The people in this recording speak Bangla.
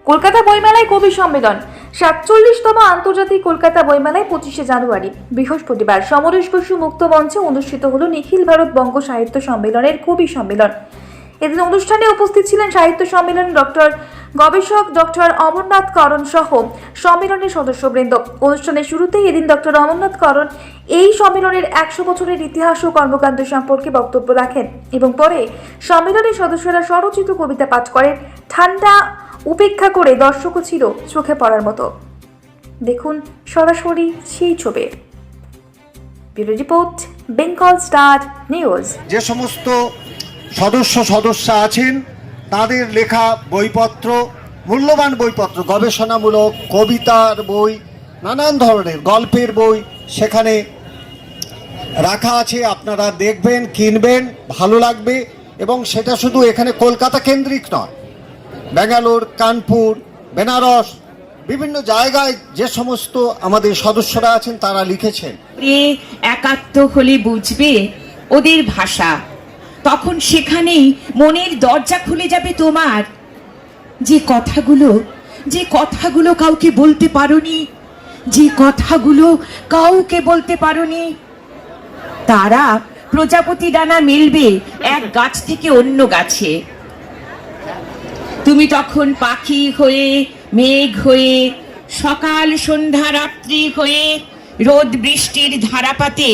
কলকাতা বইমেলায় কবি সম্মেলন ৪৭তম আন্তর্জাতিক কলকাতা বইমেলায় ২৫শে জানুয়ারি বৃহস্পতিবার সমরেশ বসু মুক্ত মঞ্চে অনুষ্ঠিত হলো নিখিল ভারত বঙ্গ সাহিত্য সম্মেলনের কবি সম্মেলন। এদিন অনুষ্ঠানে উপস্থিত ছিলেন সাহিত্য সম্মেলনের গবেষক ডক্টর অমরনাথ করণ সহ সম্মেলনের সদস্যবৃন্দ। অনুষ্ঠানের শুরুতেই এদিন ডক্টর অমরনাথ করণ এই সম্মেলনের ১০০ বছরের ইতিহাস ও কর্মকাণ্ড সম্পর্কে বক্তব্য রাখেন এবং পরে সম্মেলনের সদস্যরা স্বরচিত কবিতা পাঠ করেন। ঠান্ডা উপেক্ষা করে দর্শকও ছিল চোখে পড়ার মতো। দেখুন সরাসরি সেই ছবি। Bureau report, Bengal star news. যে সমস্ত সদস্যা আছেন তাদের লেখা বইপত্র, মূল্যবান বইপত্র, গবেষণামূলক কবিতার বই, নানান ধরনের গল্পের বই সেখানে রাখা আছে। আপনারা দেখবেন, কিনবেন, ভালো লাগবে। এবং সেটা শুধু এখানে কলকাতা কেন্দ্রিক নয়, ব্যাঙ্গালোর, কানপুর, বেনারস, বিভিন্ন জায়গায় যে সমস্ত আমাদের সদস্যরা আছেন তারা লিখেছেন। একাত্ম হলে বুঝবে ওদের ভাষা, তখন সেখানেই মনের দরজা খুলে যাবে তোমার। যে কথাগুলো কাউকে বলতে পারোনি, তারা প্রজাপতি ডানা মেলবে এক গাছ থেকে অন্য গাছে। তুমি তখন পাখি হয়ে, মেঘ হয়ে, সকাল সন্ধ্যা রাত্রি হয়ে, রোদ বৃষ্টির ধারাপাতে